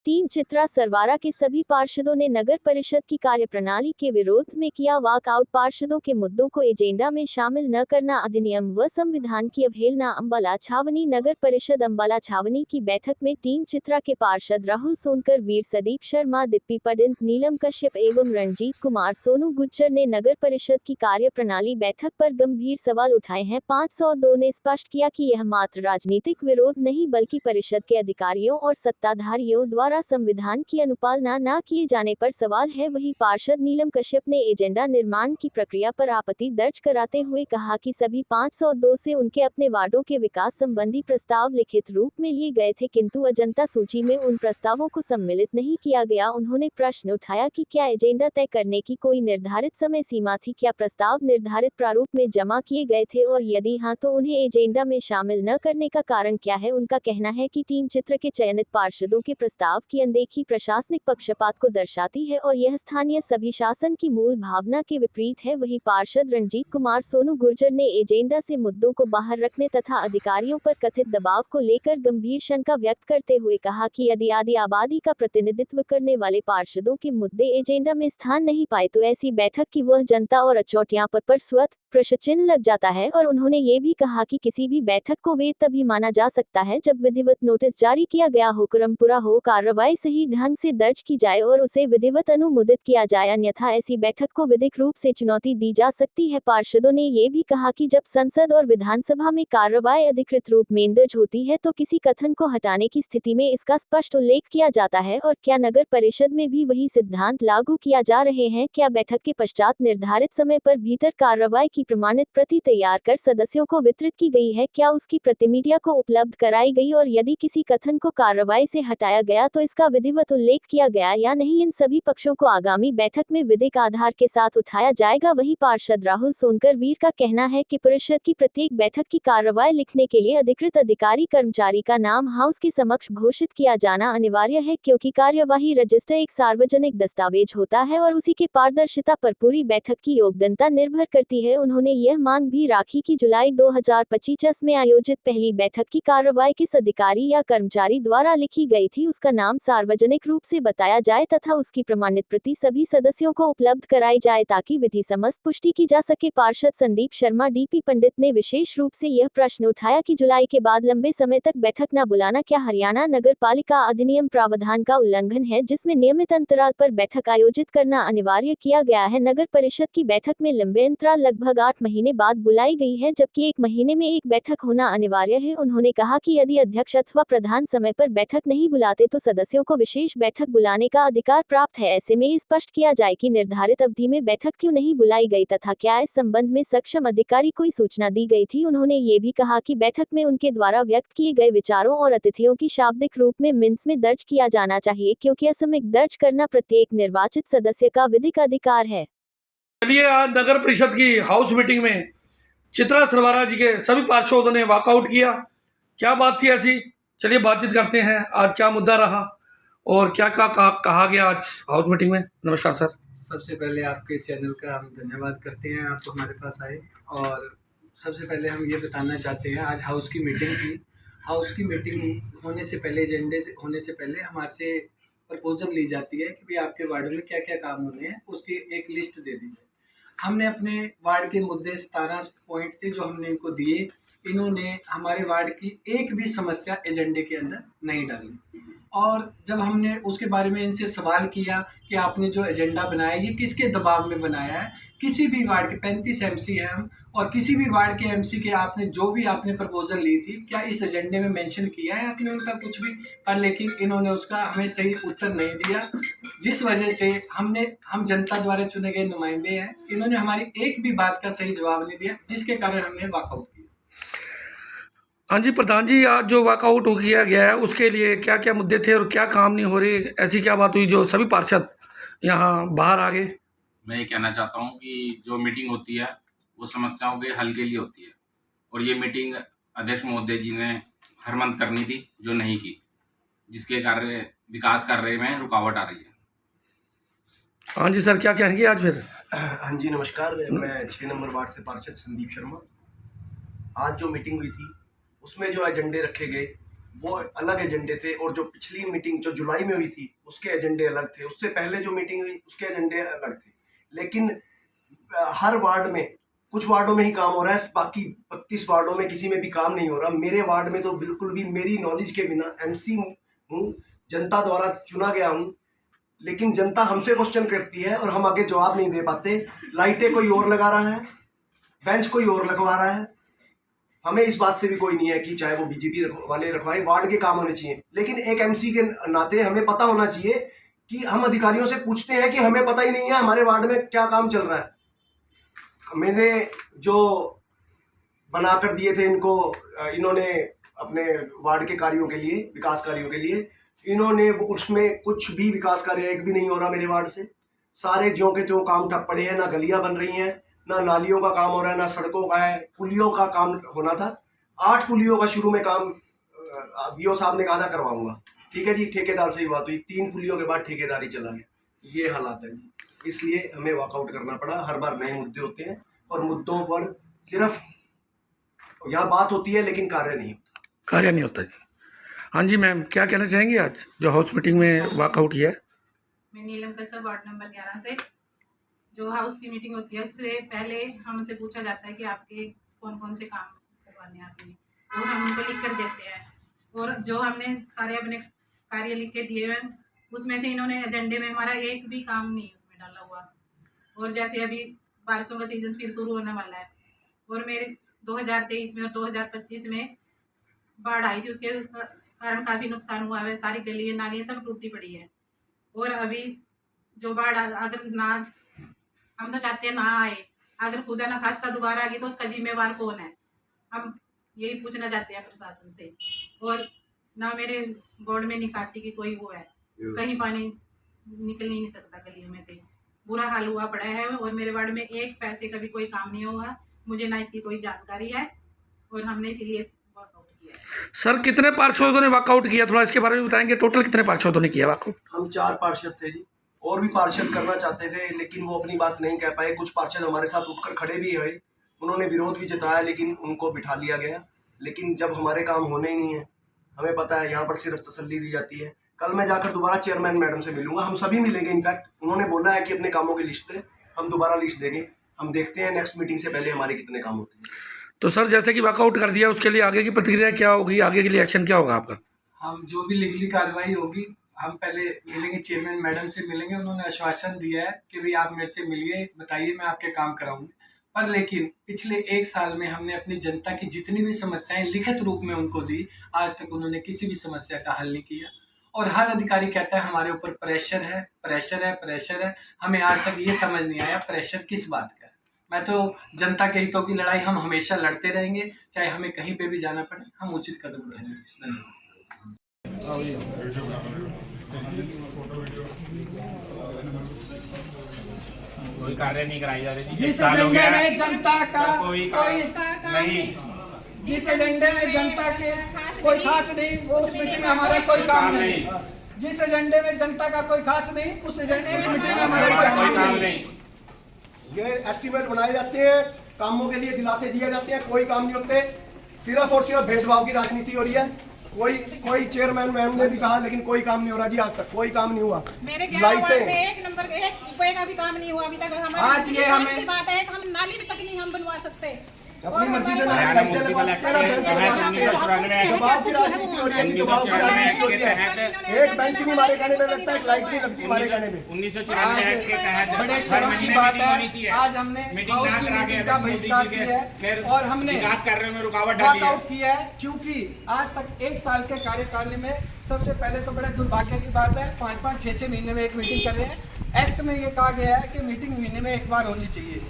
Team Chitra Sarwara के सभी पार्षदों ने नगर परिषद की कार्यप्रणाली के विरोध में किया वॉकआउट। पार्षदों के मुद्दों को एजेंडा में शामिल न करना, अधिनियम व संविधान की अवहेलना। अंबाला छावनी नगर परिषद अंबाला छावनी की बैठक में टीम चित्रा के पार्षद राहुल सोनकर, वीर सदीप शर्मा, दिप्पी पंडित, नीलम कश्यप एवं रणजीत कुमार सोनू गुज्जर ने नगर परिषद की कार्यप्रणाली बैठक पर गंभीर सवाल उठाए हैं। 502 ने स्पष्ट किया कि यह मात्र राजनीतिक विरोध नहीं बल्कि परिषद के अधिकारियों और सत्ताधारियों द्वारा संविधान की अनुपालना न किए जाने पर सवाल है। वहीं पार्षद नीलम कश्यप ने एजेंडा निर्माण की प्रक्रिया पर आपत्ति दर्ज कराते हुए कहा कि सभी 502 से उनके अपने वार्डों के विकास संबंधी प्रस्ताव लिखित रूप में लिए गए थे, किंतु अजंता सूची में उन प्रस्तावों को सम्मिलित नहीं किया गया। उन्होंने प्रश्न उठाया कि क्या एजेंडा तय करने की कोई निर्धारित समय सीमा थी, क्या प्रस्ताव निर्धारित प्रारूप में जमा किए गए थे और यदि हाँ तो उन्हें एजेंडा में शामिल न करने का कारण क्या है। उनका कहना है कि टीम चित्र के चयनित पार्षदों के प्रस्ताव की अनदेखी प्रशासनिक पक्षपात को दर्शाती है और यह स्थानीय सभी शासन की मूल भावना के विपरीत है। वहीं पार्षद रणजीत कुमार सोनू गुर्जर ने एजेंडा से मुद्दों को बाहर रखने तथा अधिकारियों पर कथित दबाव को लेकर गंभीर शंका व्यक्त करते हुए कहा कि यदि आदि आबादी का प्रतिनिधित्व करने वाले पार्षदों के मुद्दे एजेंडा में स्थान नहीं पाए तो ऐसी बैठक की वह जनता और अचौटियां पर स्वतः प्रश्न चिन्ह लग जाता है। और उन्होंने ये भी कहा कि किसी भी बैठक को वैध तभी माना जा सकता है जब विधिवत नोटिस जारी किया गया हो, क्रम पूरा हो, कार्रवाई सही ढंग से दर्ज की जाए और उसे विधिवत अनुमोदित किया जाए, अन्यथा ऐसी बैठक को विधिक रूप से चुनौती दी जा सकती है। पार्षदों ने ये भी कहा कि जब संसद और विधानसभा में कार्रवाई अधिकृत रूप में दर्ज होती है तो किसी कथन को हटाने की स्थिति में इसका स्पष्ट उल्लेख किया जाता है और क्या नगर परिषद में भी वही सिद्धांत लागू किया जा रहे हैं। क्या बैठक के पश्चात निर्धारित समय पर भीतर कार्रवाई की प्रमाणित प्रति तैयार कर सदस्यों को वितरित की गई है, क्या उसकी प्रति मीडिया को उपलब्ध कराई गई और यदि किसी कथन को कार्रवाई से हटाया गया तो इसका विधिवत उल्लेख किया गया या नहीं। इन सभी पक्षों को आगामी बैठक में विधिक आधार के साथ उठाया जाएगा। वहीं पार्षद राहुल सोनकर वीर का कहना है कि परिषद की प्रत्येक बैठक की कार्रवाई लिखने के लिए अधिकृत अधिकारी कर्मचारी का नाम हाउस के समक्ष घोषित किया जाना अनिवार्य है, क्योंकि कार्यवाही रजिस्टर एक सार्वजनिक दस्तावेज होता है और उसी के पारदर्शिता पर पूरी बैठक की योग्यता निर्भर करती है। उन्होंने यह मांग भी राखी कि जुलाई 2025 में आयोजित पहली बैठक की कार्रवाई किस अधिकारी या कर्मचारी द्वारा लिखी गई थी उसका नाम सार्वजनिक रूप से बताया जाए तथा उसकी प्रमाणित प्रति सभी सदस्यों को उपलब्ध कराई जाए ताकि विधि समस्त पुष्टि की जा सके। पार्षद संदीप शर्मा डीपी पंडित ने विशेष रूप से यह प्रश्न उठाया कि जुलाई के बाद लंबे समय तक बैठक न बुलाना क्या हरियाणा नगर पालिका अधिनियम प्रावधान का उल्लंघन है, जिसमें नियमित अंतराल पर बैठक आयोजित करना अनिवार्य किया गया है। नगर परिषद की बैठक में लंबे अंतराल लगभग 8 महीने बाद बुलाई गई है, जबकि 1 महीने में एक बैठक होना अनिवार्य है। उन्होंने कहा कि यदि अध्यक्ष अथवा प्रधान समय पर बैठक नहीं बुलाते तो सदस्यों को विशेष बैठक बुलाने का अधिकार प्राप्त है। ऐसे में स्पष्ट किया जाए कि निर्धारित अवधि में बैठक क्यों नहीं बुलाई गई तथा क्या इस संबंध में सक्षम अधिकारी कोई सूचना दी गई थी। उन्होंने ये भी कहा कि बैठक में उनके द्वारा व्यक्त किए गए विचारों और अतिथियों की शाब्दिक रूप में मिनट्स में दर्ज किया जाना चाहिए, क्योंकि असमिक दर्ज करना प्रत्येक निर्वाचित सदस्य का विधिक अधिकार है। चलिए, आज नगर परिषद की हाउस मीटिंग में चित्रा सरवारा जी के सभी पार्षदों ने वॉकआउट किया। क्या बात थी ऐसी, चलिए बातचीत करते हैं। आज क्या मुद्दा रहा और क्या कहा गया आज हाउस मीटिंग में। नमस्कार सर। सबसे पहले आपके चैनल का हम धन्यवाद करते हैं, आप तो हमारे पास आए। और सबसे पहले हम ये बताना चाहते हैं, आज हाउस की मीटिंग थी। हाउस की मीटिंग होने से पहले, एजेंडे से होने से पहले हमारे से प्रपोजल ली जाती है कि भाई आपके वार्ड में क्या क्या काम होने हैं, उसकी एक लिस्ट दे दीजिए। हमने अपने वार्ड के मुद्दे 17 पॉइंट थे जो हमने इनको दिए। इन्होंने हमारे वार्ड की एक भी समस्या एजेंडे के अंदर नहीं डाली। और जब हमने उसके बारे में इनसे सवाल किया कि आपने जो एजेंडा बनाया ये किसके दबाव में बनाया है, किसी भी वार्ड के 35 एमसी हैं हम, और किसी भी वार्ड के एमसी के आपने जो भी आपने प्रपोजल ली थी क्या इस एजेंडे में मेंशन किया है आपने उनका कुछ भी पर, लेकिन इन्होंने उसका हमें सही उत्तर नहीं दिया, जिस वजह से हम जनता द्वारा चुने गए नुमाइंदे हैं, इन्होंने हमारी एक भी बात का सही जवाब नहीं दिया, जिसके कारण हमने वॉकआउट किया। हाँ जी प्रधान जी, आज जो वॉकआउट किया गया है उसके लिए क्या क्या मुद्दे थे और क्या काम नहीं हो रही, ऐसी क्या बात हुई जो सभी पार्षद यहाँ बाहर आ गए। मैं ये कहना चाहता हूँ कि जो मीटिंग होती है वो समस्याओं के हल के लिए होती है, और ये मीटिंग अध्यक्ष महोदय जी ने हर मंथ करनी थी जो नहीं की, जिसके कार्य विकास कार्य में रुकावट आ रही है। हाँ जी सर, क्या कहेंगे आज फिर। हाँ जी नमस्कार, मैं 6 नंबर वार्ड से पार्षद संदीप शर्मा। आज जो मीटिंग हुई थी उसमें जो एजेंडे रखे गए वो अलग एजेंडे थे, और जो पिछली मीटिंग जो जुलाई में हुई थी उसके एजेंडे अलग थे, उससे पहले जो मीटिंग हुई उसके एजेंडे अलग थे। लेकिन हर वार्ड में, कुछ वार्डों में ही काम हो रहा है, बाकी 32 वार्डों में किसी में भी काम नहीं हो रहा। मेरे वार्ड में तो बिल्कुल भी मेरी नॉलेज के बिना, MC हूँ, जनता द्वारा चुना गया हूँ, लेकिन जनता हमसे क्वेश्चन करती है और हम आगे जवाब नहीं दे पाते। लाइटें कोई और लगा रहा है, बेंच कोई और लगवा रहा है। हमें इस बात से भी कोई नहीं है कि चाहे वो बीजेपी वाले रखवाएं, वार्ड के काम होने चाहिए, लेकिन एक MC के नाते हमें पता होना चाहिए कि हम अधिकारियों से पूछते हैं कि हमें पता ही नहीं है हमारे वार्ड में क्या काम चल रहा है। मैंने जो बना कर दिए थे इनको, इन्होंने अपने वार्ड के कार्यों के लिए, विकास कार्यों के लिए, इन्होंने उसमें कुछ भी विकास कार्य एक भी नहीं हो रहा मेरे वार्ड से। सारे ज्यों के त्यों काम ठप पड़े हैं, ना गलियां बन रही हैं, ना नालियों का काम हो रहा है, ना सड़कों का है। पुलियों का काम होना था, 8 पुलियों का शुरू में काम VO साहब ने कहा था करवाऊंगा, ठीक है जी, ठेकेदार से ही बात हुई, 3 पुलियों के बाद ठेकेदार ही चला गया। ये हालात है जी, इसलिए हमें वॉकआउट करना पड़ा। हर बार नए मुद्दे होते हैं और मुद्दों पर सिर्फ यहाँ बात होती है लेकिन कार्य नहीं होता। कार्य नहीं होता जी। हाँ जी मैम, क्या कहना चाहेंगी आज जो हाउस मीटिंग में वॉकआउट किया है? मैं नीलम कसर वार्ड नंबर 11 से। जो हाउस की मीटिंग होती है उससे पहले हमसे पूछा जाता है कि आपके कौन कौन से काम करवाने हैं आपने, वो हम उनको लिख कर देते हैं। और जो हमने सारे अपने कार्य लिख के दिए हैं उसमें से इन्होंने एजेंडे में हमारा एक भी काम नहीं उसमें डाला हुआ। और जैसे अभी बारिशों का सीजन फिर शुरू होने वाला है, और मेरे 2023 में और 2025 में बाढ़ आई थी, उसके कारण काफ़ी नुकसान हुआ है। सारी गली नालियाँ सब टूटी पड़ी है। और अभी जो बाढ़ अगर ना, हम तो चाहते हैं ना आए, अगर खुदा ना खास्ता दोबारा आ गई तो उसका जिम्मेवार कौन है, हम यही पूछना चाहते हैं प्रशासन से। और ना मेरे वार्ड में निकासी की कोई वो है, कहीं पानी निकल नहीं सकता गलियों में से, बुरा हाल हुआ पड़ा है। और मेरे वार्ड में एक पैसे का भी कोई काम नहीं हुआ, मुझे ना इसकी कोई जानकारी है, और हमने इसीलिए वॉकआउट किया है। सर कितने पार्षदों ने वॉकआउट किया, थोड़ा इसके बारे में बताएंगे? टोटल कितने पार्षदों ने किया वॉकआउट? हम 4 पार्षद थे जी, और भी पार्षद करना चाहते थे लेकिन वो अपनी बात नहीं कह पाए। कुछ पार्षद हमारे साथ उठकर खड़े भी हुए, उन्होंने विरोध भी जताया, लेकिन उनको बिठा लिया गया। लेकिन जब हमारे काम होने ही नहीं है, हमें पता है यहाँ पर सिर्फ तसल्ली दी जाती है। कल मैं जाकर दोबारा चेयरमैन मैडम से मिलूंगा, हम सभी मिलेंगे। इनफैक्ट उन्होंने बोला है कि अपने कामों की लिस्ट है, हम दोबारा लिस्ट देंगे। हम देखते हैं नेक्स्ट मीटिंग से पहले हमारे कितने काम होते हैं। तो सर जैसे कि वॉकआउट कर दिया, उसके लिए आगे की प्रतिक्रिया क्या होगी, आगे के लिए एक्शन क्या होगा आपका? हम जो भी लीगली कार्रवाई होगी, हम पहले मिलेंगे, चेयरमैन मैडम से मिलेंगे। उन्होंने आश्वासन दिया है कि भाई आप मेरे से मिलिए, बताइए, मैं आपके काम कराऊंगी। पर लेकिन पिछले 1 साल में हमने अपनी जनता की जितनी भी समस्याएं लिखित रूप में उनको दी, आज तक उन्होंने किसी भी समस्या का हल नहीं किया। और हर अधिकारी कहता है हमारे ऊपर प्रेशर है, प्रेशर है, प्रेशर है। हमें आज तक ये समझ नहीं आया प्रेशर किस बात का है। मैं तो जनता के हितों की लड़ाई हम हमेशा लड़ते रहेंगे, चाहे हमें कहीं पे भी जाना पड़े, हम उचित कदम उठाएंगे। धन्यवाद। कोई कार्य नहीं कराई जा रही। जिस एजेंडे में जनता का कोई नहीं, जिस एजेंडे में जनता के कोई खास नहीं, वो उस मीटिंग में हमारा कोई काम नहीं। जिस एजेंडे में जनता का कोई खास नहीं, उस एजेंडे में मीटिंग में हमारा कोई काम नहीं। ये एस्टीमेट बनाए जाते हैं, कामों के लिए दिलासे दिए जाते हैं, कोई काम नहीं होते। सिर्फ और सिर्फ भेदभाव की राजनीति हो रही है। कोई चेयरमैन मैम ने भी कहा, लेकिन कोई काम नहीं हो रहा जी, आज तक कोई काम नहीं हुआ। मेरे 11 वार्ड में 1 नंबर का 1 रुपए का भी काम नहीं हुआ अभी तक। हमारी आज ये हमें की बात है कि हम नाली भी तक नहीं हम बनवा सकते। अपनी मर्जी से एक बेंच भी हमारे कहने पे लगता है, एक लाइट भी लगती हमारे कहने पे। 1994 के तहत बड़े शर्म की बात है, आज हमने हाउस की मीटिंग का बहिष्कार किया है और हमने विकास कार्यों में रुकावट डाली है। वॉकआउट किया है, क्योंकि आज तक 1 साल के कार्यकाल में सबसे पहले तो बड़े दुर्भाग्य की बात है, 5-5, 6-6 महीने में एक मीटिंग कर रहे हैं। एक्ट में ये कहा गया है कि मीटिंग महीने में 1 बार होनी चाहिए,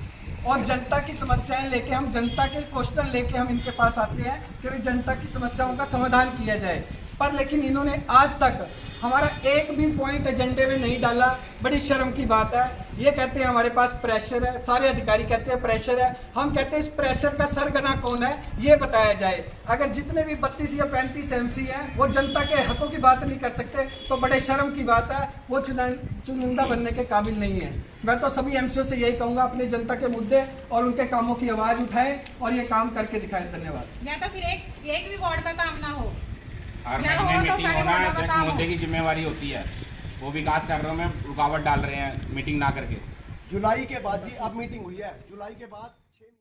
और जनता की समस्याएं लेके, हम जनता के क्वेश्चन लेके हम इनके पास आते हैं कि जनता की समस्याओं का समाधान किया जाए। पर लेकिन इन्होंने आज तक हमारा एक भी पॉइंट एजेंडे में नहीं डाला। बड़ी शर्म की बात है। ये कहते हैं हमारे पास प्रेशर है, सारे अधिकारी कहते हैं प्रेशर है। हम कहते हैं इस प्रेशर का सरगना कौन है, ये बताया जाए। अगर जितने भी 32 या 35 MC हैं वो जनता के हकों की बात नहीं कर सकते तो बड़े शर्म की बात है, वो चुनिंदा बनने के काबिल नहीं है। मैं तो सभी MCO से यही कहूँगा, अपने जनता के मुद्दे और उनके कामों की आवाज़ उठाएं और ये काम करके दिखाएं। धन्यवाद। या तो फिर एक भी वार्ड का काम ना हो, हर या महीने हो तो मीटिंग सारे होना वार्डों का अध्यक्ष काम हो। महोदय की जिम्मेवारी होती है। वो विकास कार्यों में रुकावट डाल रहे हैं मीटिंग ना करके। जुलाई के बाद जी अब मीटिंग हुई है, जुलाई के बाद